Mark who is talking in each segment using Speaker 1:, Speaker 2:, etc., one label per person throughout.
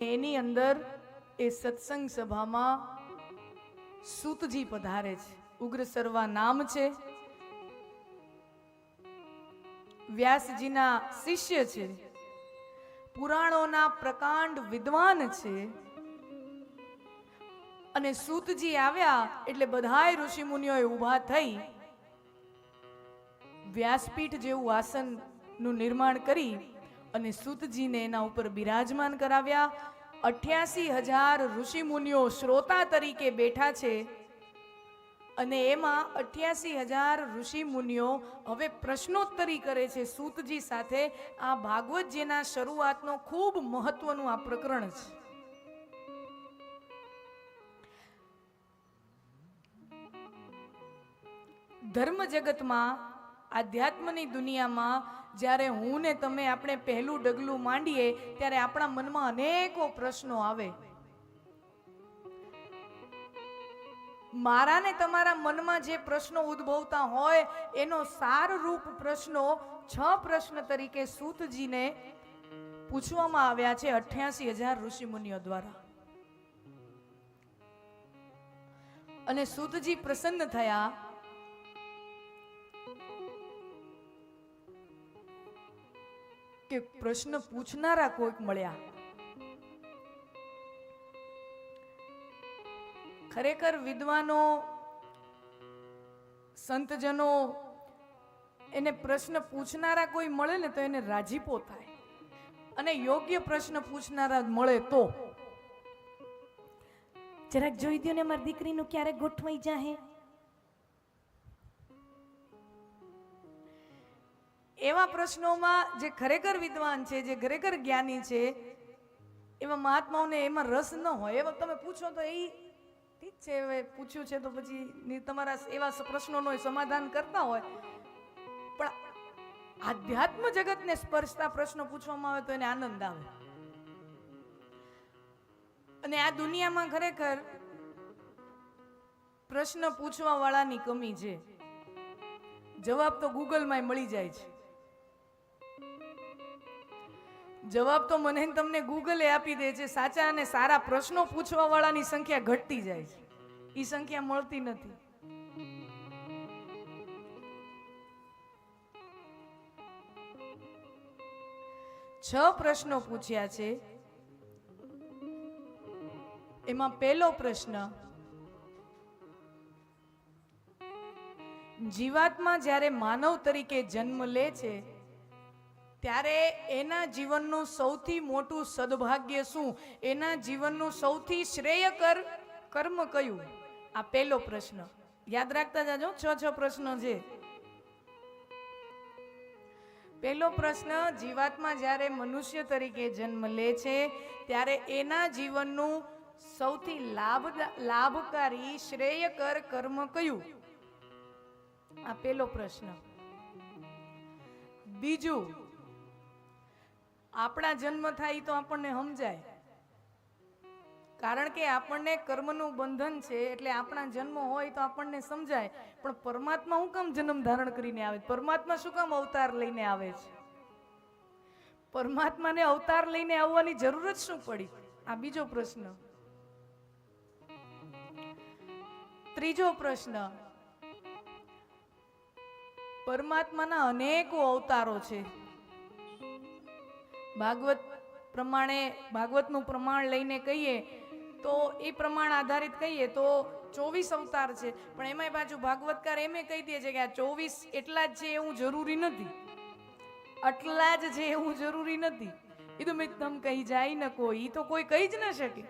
Speaker 1: એની અંદર એ સત્સંગ સભામાં સૂતજી પધારે છે. ઉગ્ર સર્વા નામ છે, વ્યાસજીના શિષ્ય છે, પુરાણોના પ્રકાંડ વિદ્વાન છે. અને સૂતજી આવ્યા એટલે બધાય ઋષિ મુનિઓએ ઊભા થઈ વ્યાસપીઠ જેવું આસનનું નિર્માણ કરી અને સૂતજીને એના ઉપર બિરાજમાન કરાવ્યા. 88,000 ઋષિ મુનિઓ શ્રોતા તરીકે બેઠા છે અને એમાં 88,000 ઋષિ મુનિઓ હવે પ્રશ્નોત્તરી કરે છે સૂતજી સાથે. આ ભાગવતજીના શરૂઆતનો ખૂબ મહત્વનું આ પ્રકરણ છે. ધર્મ જગતમાં, આધ્યાત્મની દુનિયામાં જ્યારે હું ને તમે આપણે પહેલું ડગલું માંડીએ ત્યારે આપણા મનમાં અનેકો પ્રશ્નો આવે. મારા ને તમારા મનમાં જે પ્રશ્નો ઉદ્ભવતા હોય એનો સારરૂપ પ્રશ્નો 6 પ્રશ્ન તરીકે સૂતજીને પૂછવામાં આવ્યા છે 88,000 ઋષિ મુનિઓ દ્વારા. અને સૂતજી પ્રસન્ન થયા કે પ્રશ્ન પૂછનારા કોઈક મળ્યા. ખરેખર વિદ્વાનો, સંતજનો એને પ્રશ્ન પૂછનારા કોઈ મળે ને તો એને રાજીપો થાય, અને યોગ્ય પ્રશ્ન પૂછનારા મળે તો જરાક જોઈ દો ને મારી દીકરીનું ક્યારે ગોઠવાઈ જાહે. એવા પ્રશ્નોમાં જે ખરેખર વિદ્વાન છે, જે ખરેખર જ્ઞાની છે, એવા મહાત્માઓને એમાં રસ ન હોય. એવા તમે પૂછો તો એ ઠીક છે, હવે પૂછ્યું છે તો પછી તમારા એવા પ્રશ્નોનો સમાધાન કરતા હોય, પણ આધ્યાત્મ જગતને સ્પર્શતા પ્રશ્નો પૂછવામાં આવે તો એને આનંદ આવે. અને આ દુનિયામાં ખરેખર પ્રશ્ન પૂછવા વાળાની કમી છે. જવાબ તો ગૂગલમાં મળી જાય છે. જવાબ તો મને તમને ગૂગલે આપી દે છે. સાચા અને સારા પ્રશ્નો પૂછવા વાળાની સંખ્યા ઘટતી જાય છે, એ સંખ્યા મળતી નથી. છ પ્રશ્નો પૂછ્યા છે. એમાં પહેલો પ્રશ્ન, જીવાત્મા જ્યારે માનવ તરીકે જન્મ લે છે ત્યારે એના જીવનનું સૌથી મોટું સદભાગ્ય શું? એના જીવનનું સૌથી શ્રેયકર કર્મ કયું? આ પહેલો પ્રશ્ન. યાદ રાખતા જાજો, 6 પ્રશ્નો છે. પહેલો પ્રશ્ન, જીવાત્મા જ્યારે મનુષ્ય તરીકે જન્મ લે છે ત્યારે એના જીવનનું સૌથી લાભકારી શ્રેયકર કર્મ કયું? આ પહેલો પ્રશ્ન. બીજું, આપણા જન્મ થાય તો આપણને સમજાય, કારણ કે આપણને કર્મનું બંધન છે એટલે આપણા જન્મ હોય તો આપણને સમજાય. પણ પરમાત્મા શું કામ જન્મ ધારણ કરીને આવે? પરમાત્મા શું કામ અવતાર લઈને આવે છે? પરમાત્માને અવતાર લઈને આવવાની જરૂર જ શું પડી? આ બીજો પ્રશ્ન. ત્રીજો પ્રશ્ન, પરમાત્માના અનેકો અવતારો છે. ભાગવત પ્રમાણે, ભાગવતનું પ્રમાણ લઈને કહીએ તો એ પ્રમાણ આધારિત કહીએ તો 24 અવતાર છે. પણ એમાંય પાછું ભાગવતકાર એમ કહી દે છે કે આ 24 એટલા જ છે એવું જરૂરી નથી, આટલા જ છે એવું જરૂરી નથી. એ તો મેં તમ કહી જાય ન કોઈ, એ તો કોઈ કહી જ ન શકે.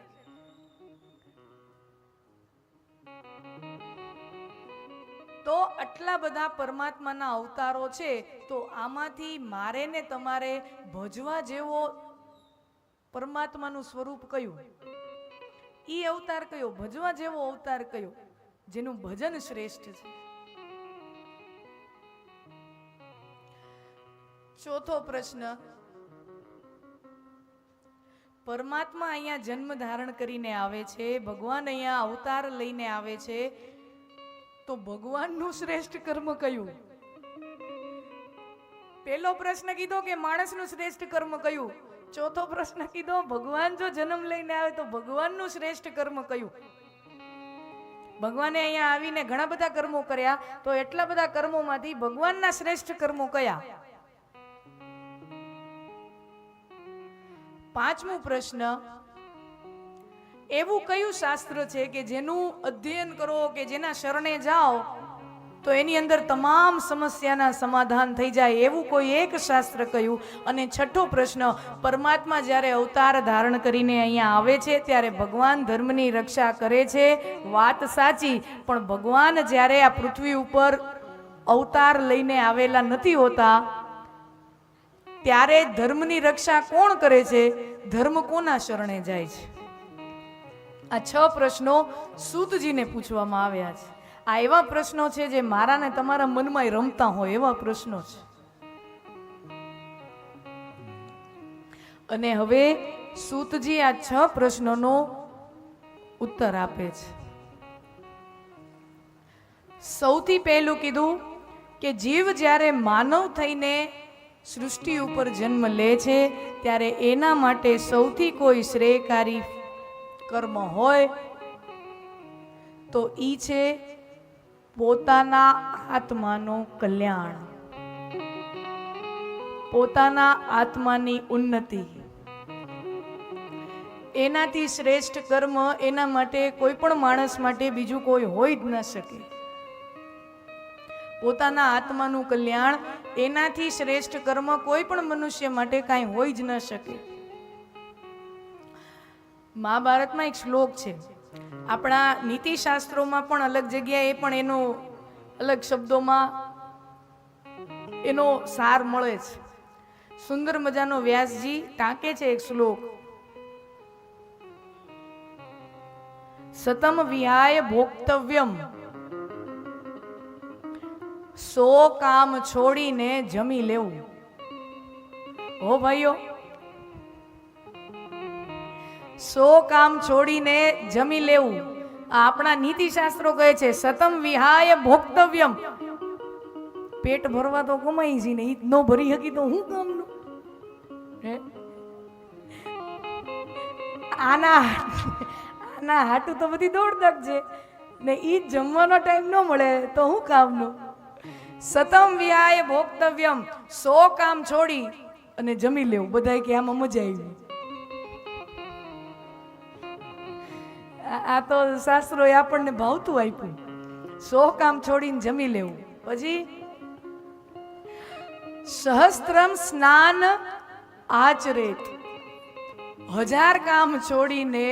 Speaker 1: તો આટલા બધા પરમાત્માના અવતારો છે, તો આમાંથી મારે ને તમારે ભજવા જેવો પરમાત્માનું સ્વરૂપ કયું? ઈ અવતાર કયો? ભજવા જેવો અવતાર કયો જેનું ભજન શ્રેષ્ઠ છે? ચોથો પ્રશ્ન, પરમાત્મા અહીંયા જન્મ ધારણ કરીને આવે છે, ભગવાન અહીંયા અવતાર લઈને આવે છે, તો ભગવાનનું શ્રેષ્ઠ કર્મ કયું? પહેલો પ્રશ્ન કીધો કે માણસનું શ્રેષ્ઠ કર્મ કયું? ચોથો પ્રશ્ન કીધો, ભગવાન જો જન્મ લઈને આવે તો ભગવાનનું શ્રેષ્ઠ કર્મ કયું? ભગવાને અહીંયા આવીને ઘણા બધા કર્મો કર્યા, તો એટલા બધા કર્મોમાંથી ભગવાનના શ્રેષ્ઠ કર્મો કયા? પાંચમો પ્રશ્ન, એવું કયું શાસ્ત્ર છે કે જેનું અધ્યયન કરો કે જેના શરણે જાઓ તો એની અંદર તમામ સમસ્યાના સમાધાન થઈ જાય, એવું કોઈ એક શાસ્ત્ર કયું? અને છઠ્ઠો પ્રશ્ન, પરમાત્મા જ્યારે અવતાર ધારણ કરીને અહીંયા આવે છે ત્યારે ભગવાન ધર્મની રક્ષા કરે છે, વાત સાચી, પણ ભગવાન જ્યારે આ પૃથ્વી ઉપર અવતાર લઈને આવેલા નથી હોતા ત્યારે ધર્મની રક્ષા કોણ કરે છે? ધર્મ કોના શરણે જાય છે? આ 6 પ્રશ્નો સૂતજીને પૂછવામાં આવ્યા છે. આ એવા પ્રશ્નો છે જે મારા ને તમારા મનમાં રમતા હોય એવા પ્રશ્નો છે. અને હવે સૂતજી આ 6 પ્રશ્નોનો ઉત્તર આપે છે. સૌથી પહેલું કીધું કે જીવ જ્યારે માનવ થઈને સૃષ્ટિ ઉપર જન્મ લે છે ત્યારે એના માટે સૌથી કોઈ શ્રેયકારી કર્મ હોય તો ઈ છે પોતાના આત્માનું કલ્યાણ, પોતાના આત્માની ઉન્નતિ. એનાથી શ્રેષ્ઠ કર્મ એના માટે કોઈ પણ માણસ માટે બીજું કોઈ હોઈ જ ન શકે. પોતાના આત્માનું કલ્યાણ એનાથી શ્રેષ્ઠ કર્મ કોઈ પણ મનુષ્ય માટે કાંઈ હોઈ જ ન શકે. મહાભારતમાં એક શ્લોક છે, આપણા નીતિશાસ્ત્રોમાં પણ અલગ જગ્યાએ પણ એનો અલગ શબ્દોમાં એનો સાર મળે છે. સુંદર મજાનો વ્યાસજી ટાંકે છે એક શ્લોક, સતમ વિહાય ભોક્તવ્યમ, 100 કામ છોડીને જમી લેવું. હો ભાઈઓ, 100 કામ છોડીને જમી લેવું. આપણા નીતિશાસ્ત્રો કહે છે સતમ વિહાય ભોક્તવ્યમ. પેટ ભરવા તો કમાઈ છે ને, ઈ ન ભરી શકી તો હું કામનું? આના હાટું તો બધી દોડધાક છે ને, ઈ જમવાનો ટાઈમ ન મળે તો હું કામનું? સતમ વિહાય ભોક્તવ્યમ, 100 કામ છોડી અને જમી લેવું. બધાય કે આમાં મજા આવી. આ તો શાસ્ત્રોએ આપણને ભાવતું આપ્યું, 100 કામ છોડીને જમી લેવું. પછી સહસ્ત્રમ સ્નાન આચરેત, 1000 કામ છોડીને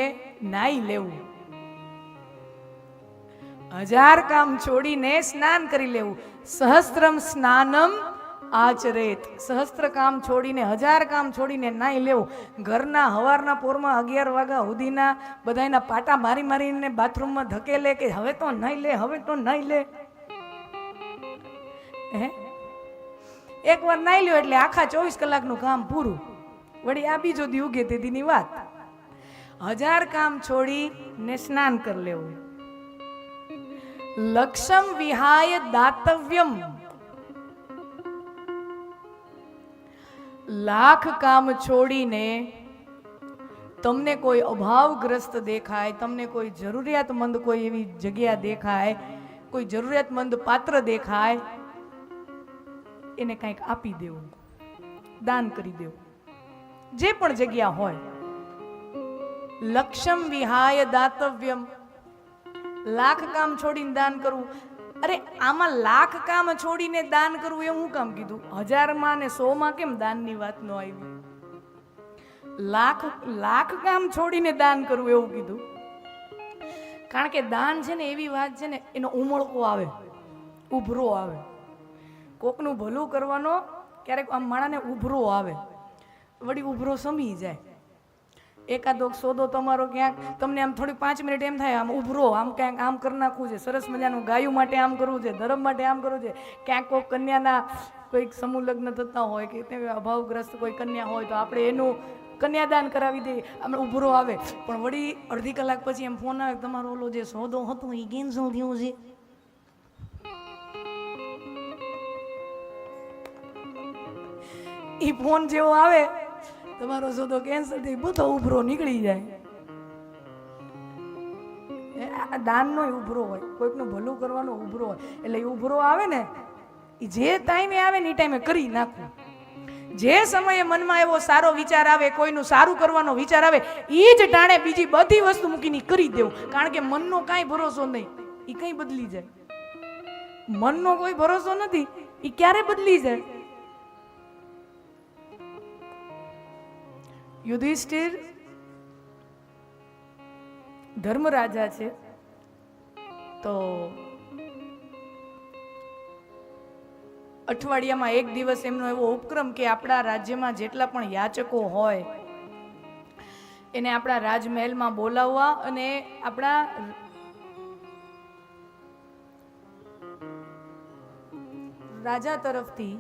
Speaker 1: નાઈ લેવું. 1000 કામ છોડીને સ્નાન કરી લેવું. સહસ્ત્રમ સ્નાનમ આચરેત, સહસ્ત્ર કામ છોડીને 1000 કામ છોડીને નાઈ લેવું. ઘરના હવારના પોરમાં 11 વાગ્યા સુધીના બધાના પાટા મારી મારીને બાથરૂમમાં ધકેલે કે હવે તો નાઈ લે, હવે તો નાઈ લે. એકવાર નાઈ લ્યો એટલે આખા 24 કલાકનું કામ પૂરું. વળી આ બીજો દી ઉગે તે દીની વાત. 1000 કામ છોડીને સ્નાન કરી લેવું. લક્ષમ વિહાય દાતવ્યમ, 1,00,000 કામ છોડીને તમને કોઈ અભાવગ્રસ્ત દેખાય, તમને કોઈ જરૂરિયાતમંદ કોઈ એવી જગ્યા દેખાય, કોઈ જરૂરિયાતમંદ પાત્ર દેખાય, એને કંઈક આપી દેવું, દાન કરી દેવું, જે પણ જગ્યા હોય. લક્ષમ વિહાય દાતવ્યમ, 1,00,000 કામ છોડીને દાન કરવું. અરે આમાં 1,00,000 કામ છોડીને દાન કરવું એવું હું કામ કીધું? 1000 ને 100 કેમ દાનની વાત ન આવી? 1,00,000 કામ છોડીને દાન કરવું એવું કીધું. કારણ કે દાન છે ને એવી વાત છે ને, એનો ઉમળકો આવે, ઉભરો આવે. કોકનું ભલું કરવાનો ક્યારેક આમ માણાને ઉભરો આવે, વળી ઉભરો સમી જાય. એકાદો સોદો તમારો ક્યાંક તમને આમ થોડી 5 મિનિટ એમ થાય આમ ઉભરો, આમ ક્યાંક આમ કરી નાખવું છે, સરસ મજાનું ગાયું માટે આમ કરવું છે, ધર્મ માટે આમ કરવું છે. ક્યાંક કોઈ કન્યાના કોઈક સમૂહ લગ્ન થતા હોય કે તે અભાવગ્રસ્ત કોઈ કન્યા હોય તો આપણે એનું કન્યાદાન કરાવી દઈએ, આમ ઉભરો આવે. પણ વળી અડધી કલાક પછી એમ ફોન આવે તમારો ઓલો જે સોદો હતો એ કેન્સલ થયો છે. એ ફોન જેવો આવે તમારો સોદો કેન્સર થી બુથો ઉભરો નીકળી જાય. આ દાનનો ઉભરો હોય, કોઈકનું ભલું કરવાનો ઉભરો હોય. એટલે એ ઉભરો આવે ને એ જે ટાઈમે આવે ને એ ટાઈમે કરી નાખવું. જે સમયે મનમાં એવો સારો વિચાર આવે, કોઈનું સારું કરવાનો વિચાર આવે, એ જ ટાણે બીજી બધી વસ્તુ મૂકીને કરી દેવું. કારણ કે મનનો કાંઈ ભરોસો નહીં, એ કંઈ બદલી જાય. મનનો કોઈ ભરોસો નથી, એ ક્યારે બદલી જાય. યુધિષ્ઠિર ધર્મરાજા છે, તો અઠવાડિયામાં એક દિવસ એમનો એવો ઉપક્રમ કે આપણા રાજ્યમાં જેટલા પણ યાચકો હોય એને આપણા રાજમહેલમાં બોલાવવા અને આપણા રાજા તરફથી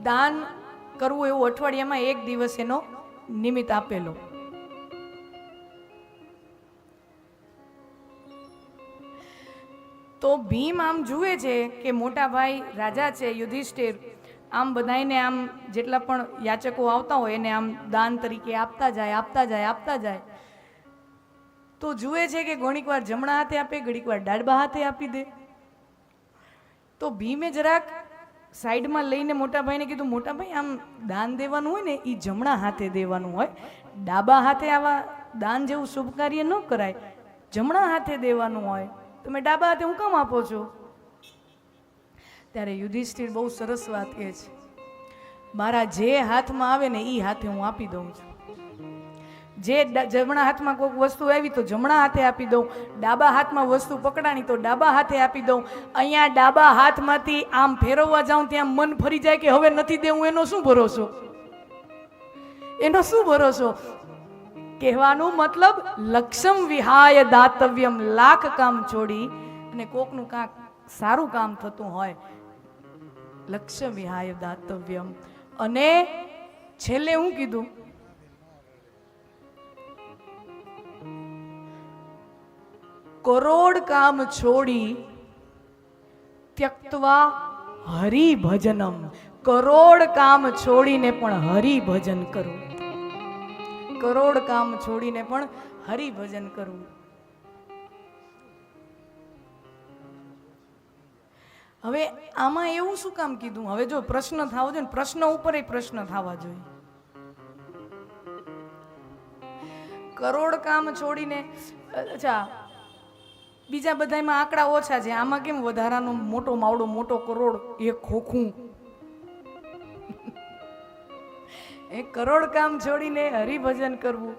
Speaker 1: દાન કરવું એવું અઠવાડિયામાં એક દિવસ એનો નિમિત્ત આપેલો. તો ભીમ આમ જુએ છે કે મોટા ભાઈ રાજા છે યુધિષ્ઠિર આમ બધાને આમ જેટલા પણ યાચકો આવતા હોય એને આમ દાન તરીકે આપતા જાય. તો જુએ છે કે ઘણીક વાર જમણા હાથે આપે, ઘણીક વાર ડાબા હાથે આપી દે. તો ભીમે જરાક સાઈડમાં લઈને મોટા ભાઈને કીધું, મોટા ભાઈ આમ દાન દેવાનું હોય ને એ જમણા હાથે દેવાનું હોય, ડાબા હાથે આવા દાન જેવું શુભ કાર્ય ન કરાય, જમણા હાથે દેવાનું હોય. તમે ડાબા હાથે હું કામ આપો છો? ત્યારે યુધિષ્ઠિર બહુ સરસ વાત કહે છે, મારા જે હાથમાં આવે ને એ હાથે હું આપી દઉં છું. જે જમણા હાથમાં કોઈક વસ્તુ આવી તો જમણા હાથે આપી દઉં, ડાબા હાથમાં વસ્તુ પકડાણી તો ડાબા હાથે આપી દઉં. અહીંયા ડાબા હાથમાંથી આમ ફેરવવા જાઉં ત્યાં મન ફરી જાય કે હવે નથી દેવું, એનો શું ભરોસો? કહેવાનું મતલબ લક્ષમ વિહાય દાતવ્યમ, લાખ કામ છોડી અને કોકનું કાંક સારું કામ થતું હોય, લક્ષ્ય વિહાય દાતવ્યમ. અને છેલ્લે હું કીધું, કરોડ કામ છોડી ત્યક્તવા હરિભજનમ, કરોડ કામ છોડીને પણ હરિભજન કરવું. કરોડ કામ છોડીને પણ હરિભજન કરવું. હવે આમાં એવું શું કામ કીધું? હવે જો પ્રશ્ન થવો જોઈએ, પ્રશ્ન ઉપર પ્રશ્ન થવા જોઈએ. કરોડ કામ છોડીને, અચ્છા બીજા બધામાં આંકડા ઓછા છે, આમાં કેમ વધારાનો મોટો માવડો મોટો કરોડ, એક ખોખું. એ કરોડ કામ છોડીને હરિભજન કરવું.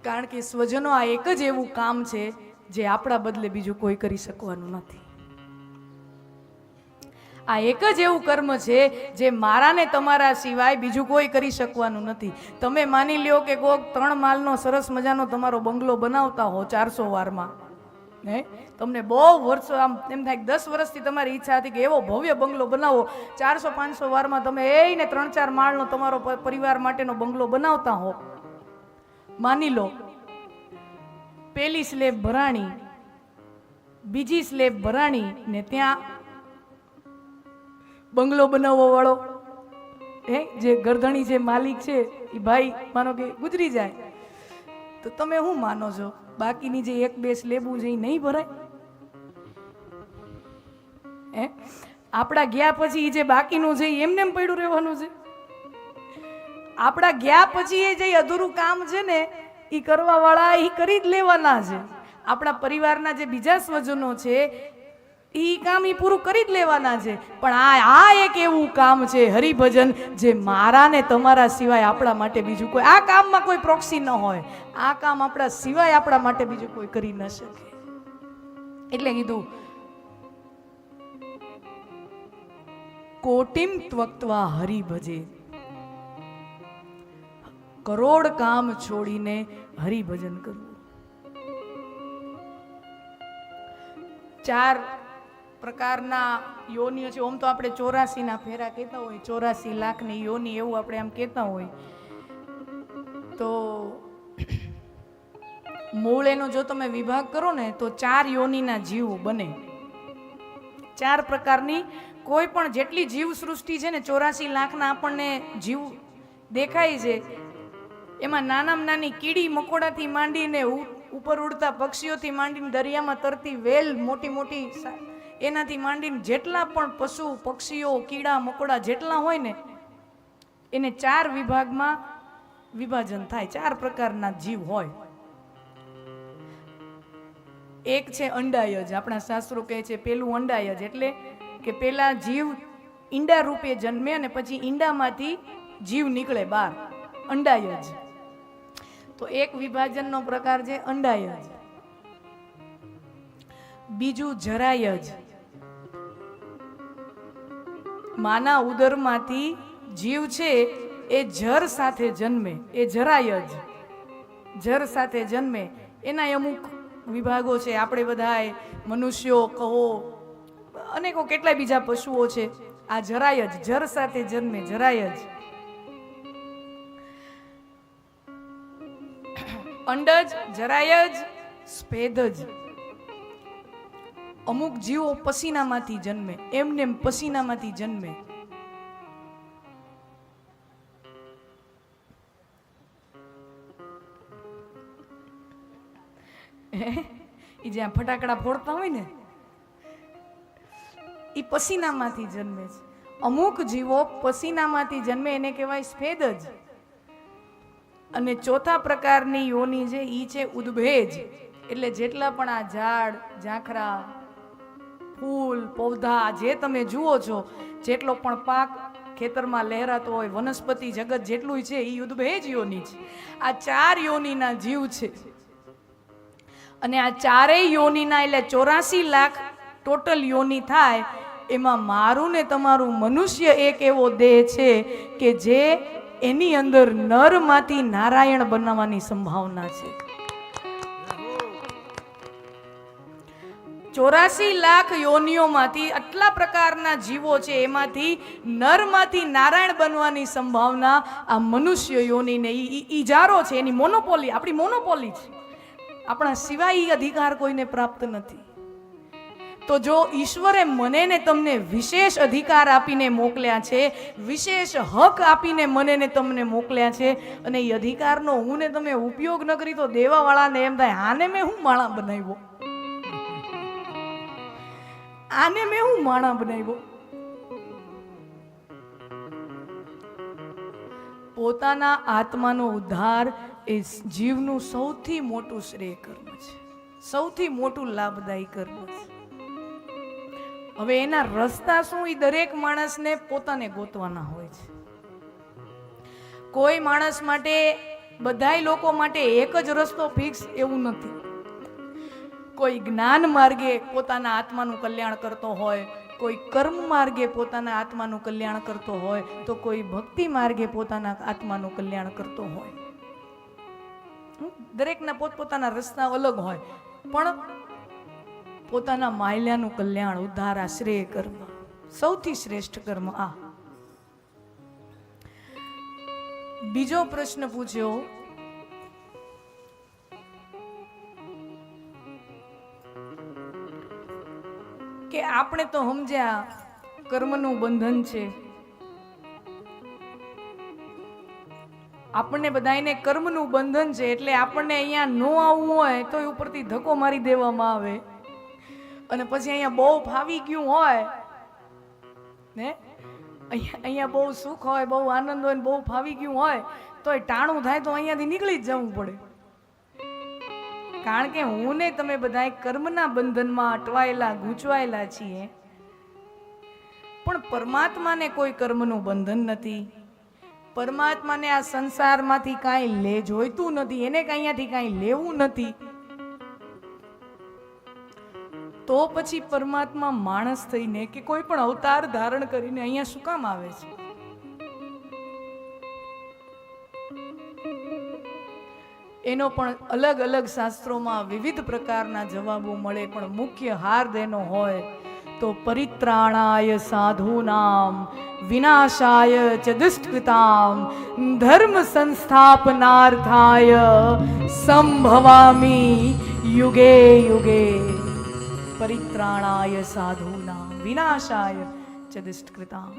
Speaker 1: કારણ કે સ્વજનો આ એક જ એવું કામ છે જે આપણા બદલે બીજું કોઈ કરી શકવાનું નથી. આ એક જ એવું કર્મ છે જે મારા ને તમારા સિવાય બીજું કોઈ કરી શકવાનું નથી. તમે માની લ્યો કે કોક 3 માળનો સરસ મજાનો તમારો બંગલો બનાવતા હો 400 વારમાં, તમને બહુ વર્ષો આમ એમ થાય 10 વર્ષથી તમારી ઈચ્છા હતી કે એવો ભવ્ય બંગલો બનાવો, 400-500 વારમાં તમે એને 3-4 માળનો તમારો પરિવાર માટેનો બંગલો બનાવતા હો. માની લો પેલી સ્લેબ ભરાણી, બીજી સ્લેબ ભરાણી ને ત્યાં બંગલો બનાવવા વાળો જે ગરધણી છે, માલિક છે, એ ભાઈ માનો કે ગુજરી જાય, તો તમે શું માનો છો? બાકીની જે 1-2 સ્લેબુ છે એ નહીં ભરાય? આપણા ગયા પછી જે બાકીનું છે એમને એમ પડ્યું રહેવાનું છે? આપણા ગયા પછી એ જે અધૂરું કામ છે ને એ કરવા વાળા એ કરી જ લેવાના છે. આપણા પરિવારના જે બીજા સ્વજનો છે એ કામ એ પૂરું કરી જ લેવાના છે. પણ આ એક એવું કામ છે હરિભજન, જે મારા ને તમારા સિવાય આપણા માટે બીજું કોઈ, આ કામમાં કોઈ પ્રોક્સી ન હોય, આ કામ આપણા સિવાય આપણા માટે બીજું કોઈ કરી ન શકે. એટલે કીધું કોટિમ ત્વક્ત્વા હરિભજે, કરોડ કામ છોડીને હરિભજન કરવું. 4 પ્રકારના યોનિઓ છે. ઓમ તો આપણે 84 ના ફેરા કહેતા હોય, 84 લાખની યોની એવું આપણે આમ કહેતા હોય. તો મૂળ એનો જો તમે વિભાગ કરો ને તો 4 યોનીના જીવ બને. 4 પ્રકારની કોઈ પણ જેટલી જીવ સૃષ્ટિ છે ને 84 લાખના આપણને જીવ દેખાય છે, એમાં નાનામાં નાની કીડી મકોડાથી માંડીને ઉપર ઉડતા પક્ષીઓથી માંડીને દરિયામાં તરતી વેલ મોટી મોટી એનાથી માંડીને જેટલા પણ પશુ પક્ષીઓ કીડા મકોડા જેટલા હોય ને એને 4 વિભાગમાં વિભાજન થાય, 4 પ્રકારના જીવ હોય. એક છે અંડાયજ, આપણા શાસ્ત્રો કહે છે પેલું અંડાયજ એટલે કે પેલા જીવ ઈંડા રૂપે જન્મે અને પછી ઈંડામાંથી જીવ નીકળે બહાર, અંડાયજ. તો એક વિભાજનનો પ્રકાર છે અંડાયજ. બીજું જરાયજ, માના ઉદરમાંથી જીવ છે એ જર સાથે જન્મે, એ જરાયજ, જર સાથે જન્મે. એના અમુક વિભાગો છે, આપણે બધાય મનુષ્યો કહો અનેકો કેટલાય બીજા પશુઓ છે, આ જરાયજ, જર સાથે જન્મે, જરાયજ. અંડજ, જરાયજ, સ્પેદજ. અમુક જીવો પસીનામાંથી જન્મે, એમને પસીનામાંથી જન્મે. એ જ્યાં ફટાકડા ફોડતા હોય ને એ પસીનામાંથી જન્મે છે. અમુક જીવો પસીનામાંથી જન્મે એને કહેવાય સ્ફેદજ. અને ચોથા પ્રકારની યોની છે ઈ છે ઉદ્ભેજ, એટલે જેટલા પણ આ ઝાડ ઝાંખરા ફૂલ પૌધા જે તમે જુઓ છો, જેટલો પણ પાક ખેતરમાં લહેરાતો હોય, વનસ્પતિ જગત જેટલું છે એ ઉદ્ભેજ યોની છે. આ 4 યોનીના જીવ છે. અને આ 4 યોનીના એટલે 84 લાખ ટોટલ યોની થાય. એમાં મારું ને તમારું મનુષ્ય એક એવો દેહ છે કે જે એની અંદર નરમાંથી નારાયણ બનાવવાની સંભાવના છે. 84 લાખ યોનિઓમાંથી આટલા પ્રકારના જીવો છે, એમાંથી નરમાંથી નારાયણ બનવાની સંભાવના આ મનુષ્ય યોનીને ઈજારો છે, એની મોનોપોલી, આપણી મોનોપોલી છે. આપણા સિવાય અધિકાર કોઈને પ્રાપ્ત નથી. તો જો ઈશ્વરે મને ને તમને વિશેષ અધિકાર આપીને મોકલ્યા છે, વિશેષ હક આપીને મને ને તમને મોકલ્યા છે, અને એ અધિકારનો હું ને તમે ઉપયોગ ન કરી તો દેવાવાળાને એમ થાય આને મેં હું માણા બનાવ્યો, આને મેં હું માણા બનાવ્યો. પોતાના આત્માનો ઉદ્ધાર એ જીવનું સૌથી મોટું શ્રેય કર્મ છે, સૌથી મોટું લાભદાયી કર્મ છે. હવે એના રસ્તા શું એ દરેક માણસને પોતાને ગોતવાના હોય છે. કોઈ માણસ માટે, બધાય લોકો માટે એક જ રસ્તો ફિક્સ એવું નથી. કોઈ જ્ઞાન માર્ગે પોતાના આત્માનું કલ્યાણ કરતો હોય, કોઈ કર્મ માર્ગે પોતાના આત્માનું કલ્યાણ કરતો હોય, તો કોઈ ભક્તિ માર્ગે પોતાના આત્માનું કલ્યાણ કરતો હોય. દરેકના પોતપોતાના રસ્તા અલગ હોય, પણ પોતાના માયલાનું કલ્યાણ, ઉદ્ધાર, આશ્રય કર્મ સૌથી શ્રેષ્ઠ કર્મ. આ બીજો પ્રશ્ન પૂછ્યો કે આપણે તો સમજ્યા કર્મનું બંધન છે, આપણને બધાને કર્મનું બંધન છે, એટલે આપણને અહીંયા ન આવવું હોય તો એ ઉપરથી ધક્કો મારી દેવામાં આવે, અને પછી અહીંયા બહુ ફાવી ગયું હોય ને, અહીંયા બહુ સુખ હોય, બહુ આનંદ હોય, બહુ ફાવી ગયું હોય તો એ ટાણું થાય તો અહીંયાથી નીકળી જ જવું પડે. કારણ કે હું ને તમે બધા કર્મના બંધનમાં અટવાયેલા ગૂંચવાયેલા છીએ, પણ પરમાત્માને કોઈ કર્મનું બંધન નથી. પરમાત્માને આ સંસારમાંથી કાંઈ લે જોઈતું નથી, એને અહીંયાથી કાંઈ લેવું નથી. તો પછી પરમાત્મા માણસ થઈને કે કોઈ પણ અવતાર ધારણ કરીને અહીંયા શું કામ આવે છે? એનો પણ અલગ અલગ શાસ્ત્રોમાં વિવિધ પ્રકારના જવાબો મળે, પણ મુખ્ય હાર્દ એનો હોય તો પરિત્રાણાય સાધૂનામ વિનાશાય ચ દુષ્કૃતામ ધર્મ સંસ્થાપનાર્થાય સંભવામિ યુગે યુગે. પરિત્રાણાય સાધૂનામ, વિનાશાય ચ દિષ્ટકૃતામ.